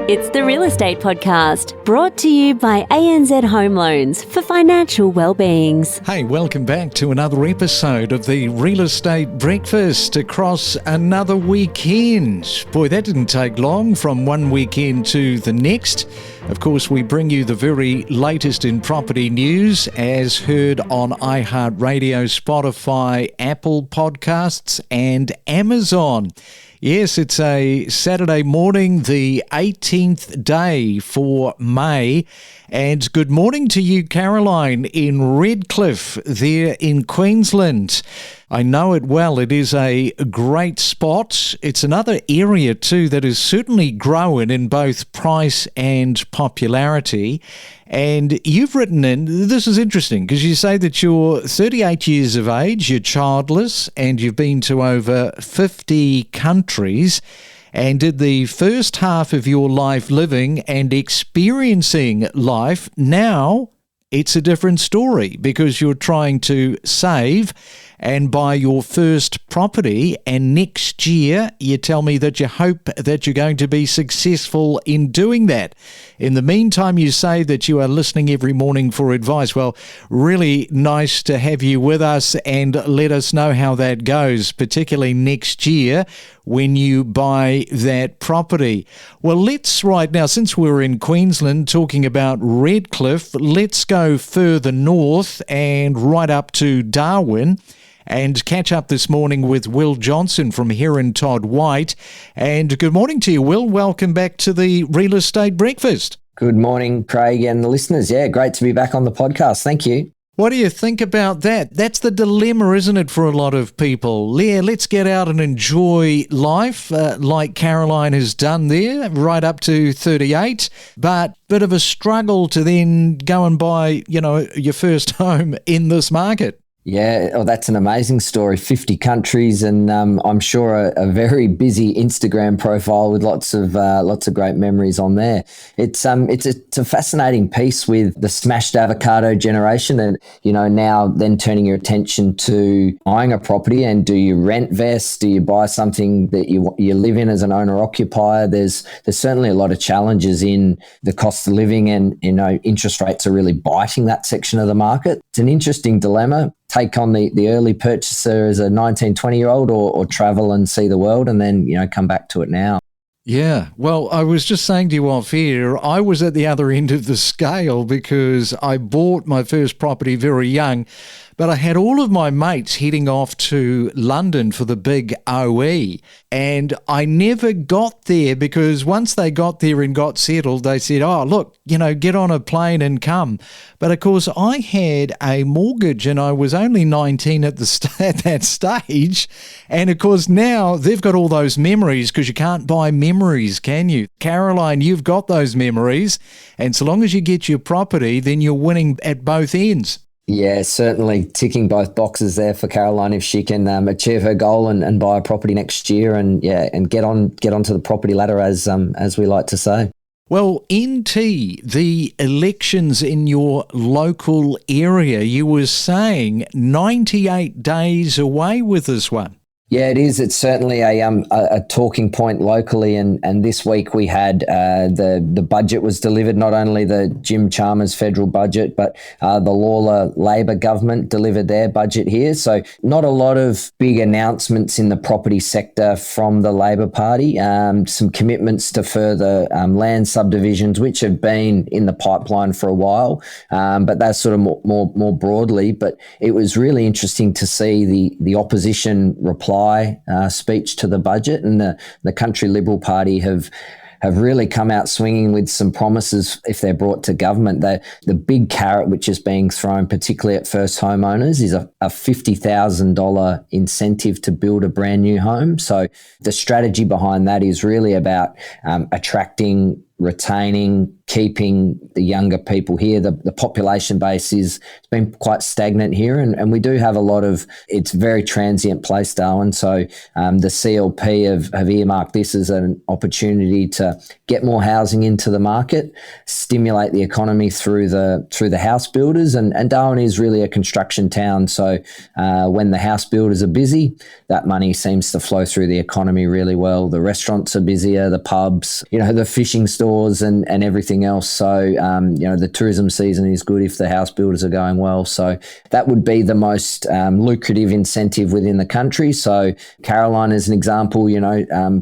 It's the Real Estate Podcast, brought to you by ANZ Home Loans for financial well-beings. Hey, welcome back to another episode of the Real Estate Breakfast across another weekend. Boy, that didn't take long from one weekend to the next. Of course, we bring you the very latest in property news as heard on iHeartRadio, Spotify, Apple Podcasts and Amazon. Yes, it's a Saturday morning, the 18th day for May. And good morning to you, Caroline, in Redcliffe, there in Queensland. I know it well. It is a great spot. It's another area, too, that is certainly growing in both price and popularity. And you've written in, this is interesting, because you say that you're 38 years of age, you're childless, and you've been to over 50 countries, and did the first half of your life living and experiencing life. Now it's a different story because you're trying to save and buy your first property, and next year you tell me that you hope that you're going to be successful in doing that. In the meantime, you say that you are listening every morning for advice. Well, really nice to have you with us and let us know how that goes, particularly next year when you buy that property. Well, let's right now, since we're in Queensland talking about Redcliffe, let's go further north and right up to Darwin and catch up this morning with Will Johnson from Herron Todd White. And good morning to you, Will. Welcome back to the Real Estate Breakfast. Good morning, Craig and the listeners. Yeah, great to be back on the podcast. Thank you. What do you think about that? That's the dilemma, isn't it, for a lot of people? Yeah, let's get out and enjoy life like Caroline has done there, right up to 38, but bit of a struggle to then go and buy, your first home in this market. Yeah, that's an amazing story. 50 countries, and I'm sure a very busy Instagram profile with lots of great memories on there. It's a fascinating piece with the smashed avocado generation, and now then turning your attention to buying a property. And do you rent vest? Do you buy something that you live in as an owner occupier? There's certainly a lot of challenges in the cost of living, and interest rates are really biting that section of the market. It's an interesting dilemma. Take on the early purchaser as a 19, 20-year-old or travel and see the world and then, come back to it now. Yeah, well, I was just saying to you off here, I was at the other end of the scale because I bought my first property very young, but I had all of my mates heading off to London for the big OE, and I never got there because once they got there and got settled, they said, oh, look, get on a plane and come. But of course, I had a mortgage and I was only 19 at that stage. And of course, now they've got all those memories because you can't buy memories, can you? Caroline, you've got those memories. And so long as you get your property, then you're winning at both ends. Yeah, certainly ticking both boxes there for Caroline if she can achieve her goal and buy a property next year and get onto the property ladder as we like to say. Well, NT, the elections in your local area, you were saying 98 days away with this one. Yeah, it is. It's certainly a talking point locally, and this week we had the budget was delivered. Not only the Jim Chalmers federal budget, but the Lawler Labor government delivered their budget here. So not a lot of big announcements in the property sector from the Labor Party. Some commitments to further land subdivisions, which have been in the pipeline for a while, but that's sort of more broadly. But it was really interesting to see the opposition reply speech to the budget, and the Country Liberal Party have really come out swinging with some promises if they're brought to government. The big carrot which is being thrown, particularly at first homeowners, is a $50,000 incentive to build a brand new home. So the strategy behind that is really about attracting, retaining, keeping the younger people here. The population base it's been quite stagnant here, and we do have a lot of, it's a very transient place, Darwin. So the CLP have earmarked this as an opportunity to get more housing into the market, stimulate the economy through the house builders, and Darwin is really a construction town. So when the house builders are busy, that money seems to flow through the economy really well. The restaurants are busier, the pubs, the fishing stores stores and everything else. So, the tourism season is good if the house builders are going well. So that would be the most lucrative incentive within the country. So Caroline, as an example,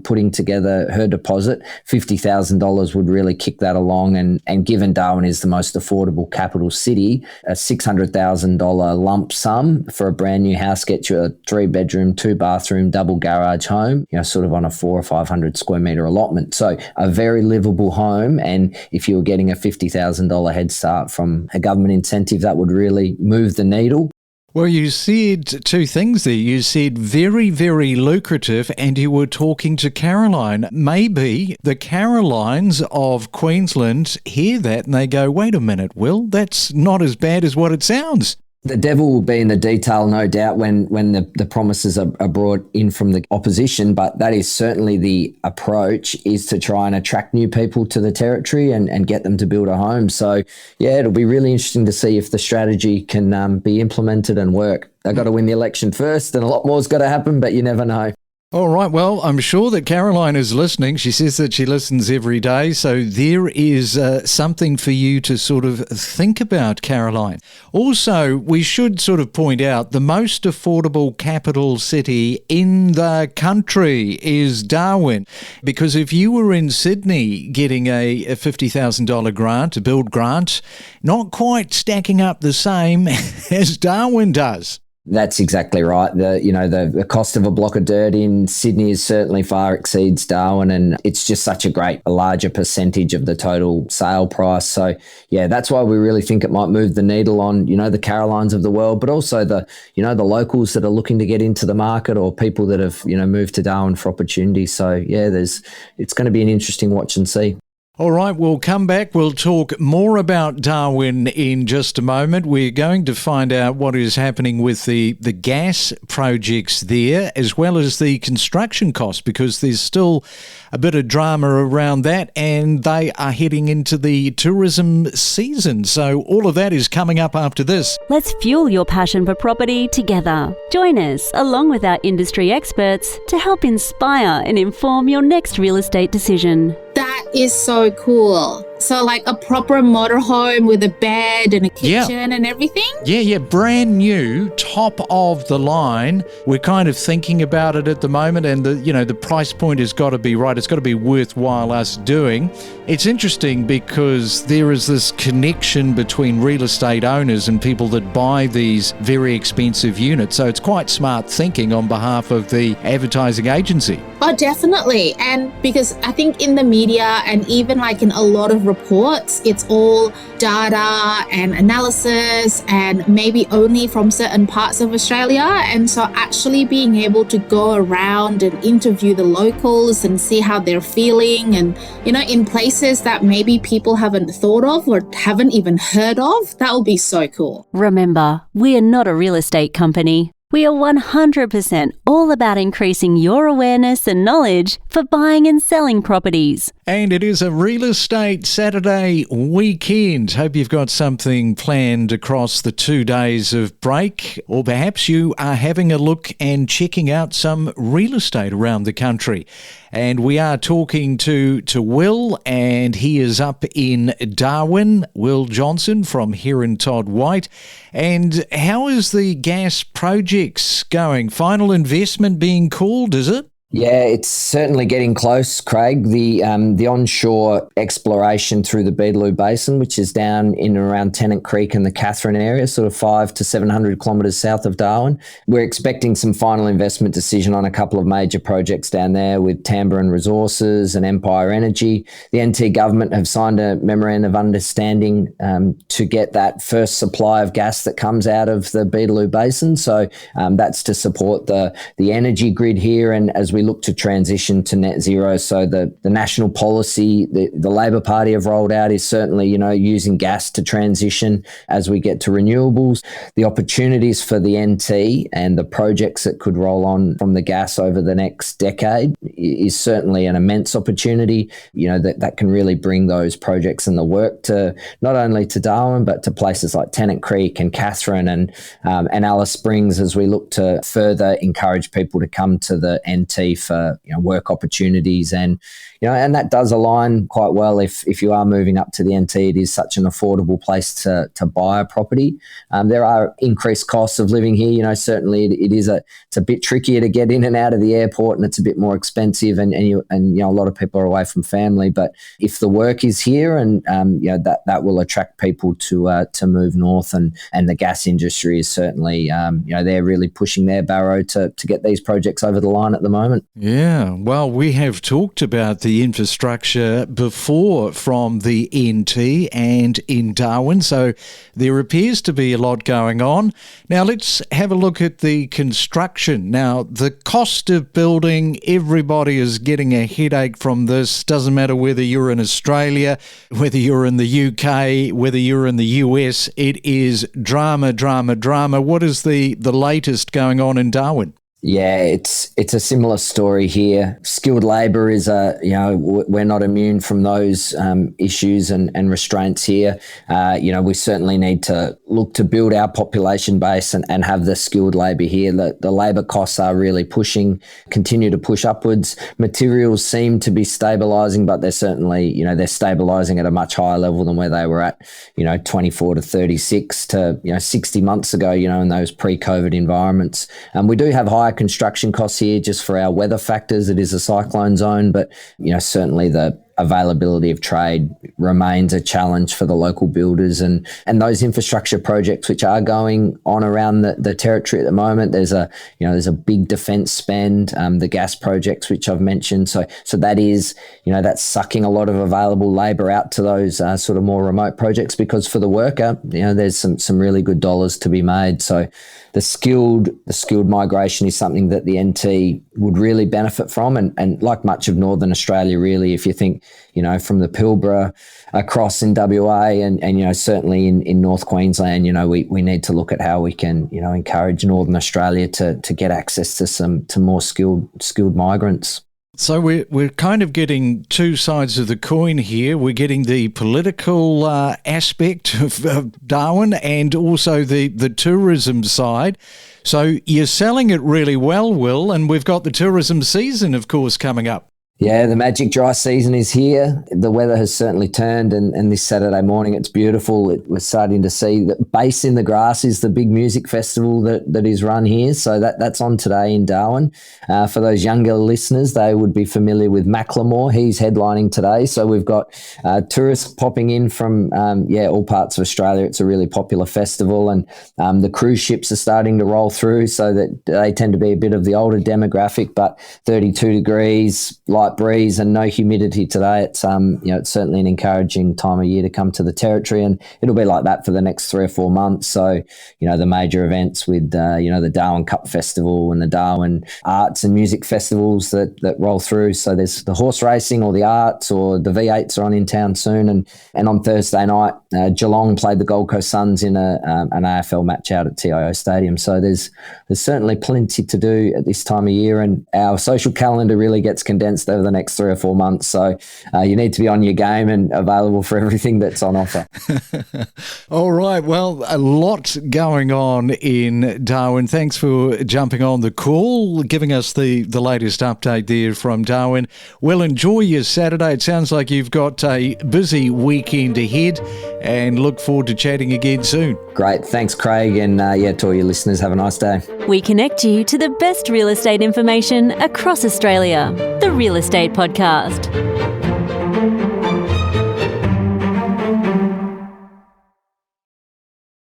putting together her deposit, $50,000 would really kick that along. And given Darwin is the most affordable capital city, a $600,000 lump sum for a brand new house gets you a 3-bedroom, 2-bathroom, double garage home, sort of on a 400 or 500 square metre allotment. So a very livable home. And if you were getting a $50,000 head start from a government incentive, that would really move the needle. Well, you said two things there. You said very, very lucrative, and you were talking to Caroline. Maybe the Carolines of Queensland hear that and they go, wait a minute, Will, that's not as bad as what it sounds. The devil will be in the detail, no doubt, when the promises are brought in from the opposition, but that is certainly the approach, is to try and attract new people to the territory and get them to build a home. So, yeah, it'll be really interesting to see if the strategy can be implemented and work. They've got to win the election first, and a lot more's got to happen, but you never know. All right, well, I'm sure that Caroline is listening. She says that she listens every day, so there is something for you to sort of think about, Caroline. Also, we should sort of point out the most affordable capital city in the country is Darwin, because if you were in Sydney getting a $50,000 grant, a build grant, not quite stacking up the same as Darwin does. That's exactly right. The cost of a block of dirt in Sydney is certainly far exceeds Darwin, and it's just such a larger percentage of the total sale price. So yeah, that's why we really think it might move the needle on, the Carolines of the world, but also the locals that are looking to get into the market, or people that have, moved to Darwin for opportunities. So yeah, it's going to be an interesting watch and see. All right, we'll come back. We'll talk more about Darwin in just a moment. We're going to find out what is happening with the gas projects there, as well as the construction costs, because there's still a bit of drama around that, and they are heading into the tourism season. So all of that is coming up after this. Let's fuel your passion for property together. Join us, along with our industry experts, to help inspire and inform your next real estate decision. That is so cool. So like a proper motorhome with a bed and a kitchen and everything? Yeah, brand new, top of the line. We're kind of thinking about it at the moment, and the price point has got to be right. It's got to be worthwhile us doing. It's interesting because there is this connection between real estate owners and people that buy these very expensive units. So it's quite smart thinking on behalf of the advertising agency. Oh, definitely. And because I think in the media and even like in a lot of reports, it's all data and analysis and maybe only from certain parts of Australia. And so actually being able to go around and interview the locals and see how they're feeling and, in places that maybe people haven't thought of or haven't even heard of, that will be so cool. Remember, we are not a real estate company. We are 100% all about increasing your awareness and knowledge for buying and selling properties. And it is a Real Estate Saturday weekend. Hope you've got something planned across the 2 days of break, or perhaps you are having a look and checking out some real estate around the country. And we are talking to Will, and he is up in Darwin, Will Johnson from Herron Todd White. And how is the gas projects going? Final investment being called, is it? Yeah, it's certainly getting close, Craig. The onshore exploration through the Beetaloo Basin, which is down in and around Tennant Creek and the Katherine area, sort of 500 to 700 kilometres south of Darwin. We're expecting some final investment decision on a couple of major projects down there with Tamboran Resources and Empire Energy. The NT government have signed a memorandum of understanding to get that first supply of gas that comes out of the Beetaloo Basin. So that's to support the energy grid here, and as we look to transition to net zero. So the national policy the Labor Party have rolled out is certainly, using gas to transition as we get to renewables. The opportunities for the NT and the projects that could roll on from the gas over the next decade is certainly an immense opportunity, that can really bring those projects and the work to not only to Darwin, but to places like Tennant Creek and Katherine and Alice Springs, as we look to further encourage people to come to the NT NT for work opportunities, and and that does align quite well if you are moving up to the NT. It is such an affordable place to buy a property. There are increased costs of living here. Certainly it's a bit trickier to get in and out of the airport, and it's a bit more expensive, and a lot of people are away from family. But if the work is here, and that will attract people to move north, and the gas industry is certainly they're really pushing their barrow to get these projects over the line at the moment. Yeah, well, we have talked about the infrastructure before from the NT and in Darwin, so there appears to be a lot going on. Now let's have a look at the construction. Now, the cost of building, everybody is getting a headache from this. Doesn't matter whether you're in Australia, whether you're in the UK, whether you're in the US, it is drama, drama, drama. What is the latest going on in Darwin? Yeah, it's a similar story here. Skilled labour is we're not immune from those issues and restraints here. We certainly need to look to build our population base and have the skilled labour here. The labour costs are really continue to push upwards. Materials seem to be stabilising, but they're certainly, they're stabilising at a much higher level than where they were at, 24 to 36 to, 60 months ago, in those pre-COVID environments. We do have higher construction costs here just for our weather factors. It is a cyclone zone, but certainly the availability of trade remains a challenge for the local builders, and those infrastructure projects which are going on around the territory at the moment. There's a big defence spend, the gas projects which I've mentioned. So that is that's sucking a lot of available labour out to those sort of more remote projects, because for the worker, there's some really good dollars to be made. So the skilled migration is something that the NT would really benefit from, and like much of Northern Australia, really, if you think from the Pilbara across in WA and certainly in North Queensland, we need to look at how we can encourage Northern Australia to get access to more skilled migrants. So we're kind of getting two sides of the coin here. We're getting the political aspect of Darwin and also the tourism side. So you're selling it really well, Will, and we've got the tourism season, of course, coming up. Yeah, the magic dry season is here. The weather has certainly turned, and this Saturday morning it's beautiful. We're starting to see that Bass in the Grass is the big music festival that is run here. So that's on today in Darwin. For those younger listeners, they would be familiar with Macklemore. He's headlining today. So we've got tourists popping in from all parts of Australia. It's a really popular festival, and the cruise ships are starting to roll through, so that they tend to be a bit of the older demographic, but 32 degrees, light breeze and no humidity today. It's it's certainly an encouraging time of year to come to the territory, and it'll be like that for the next 3 or 4 months. So the major events with the Darwin Cup Festival and the Darwin Arts and Music Festivals that roll through. So there's the horse racing or the arts or the V8s are on in town soon, and on Thursday night Geelong played the Gold Coast Suns in an AFL match out at TIO Stadium. So there's certainly plenty to do at this time of year, and our social calendar really gets condensed over the next 3 or 4 months. So you need to be on your game and available for everything that's on offer. All right. Well, a lot going on in Darwin. Thanks for jumping on the call, giving us the latest update there from Darwin. Well, enjoy your Saturday. It sounds like you've got a busy weekend ahead, and look forward to chatting again soon. Great. Thanks, Craig. And to all your listeners, have a nice day. We connect you to the best real estate information across Australia. The Real Estate Podcast.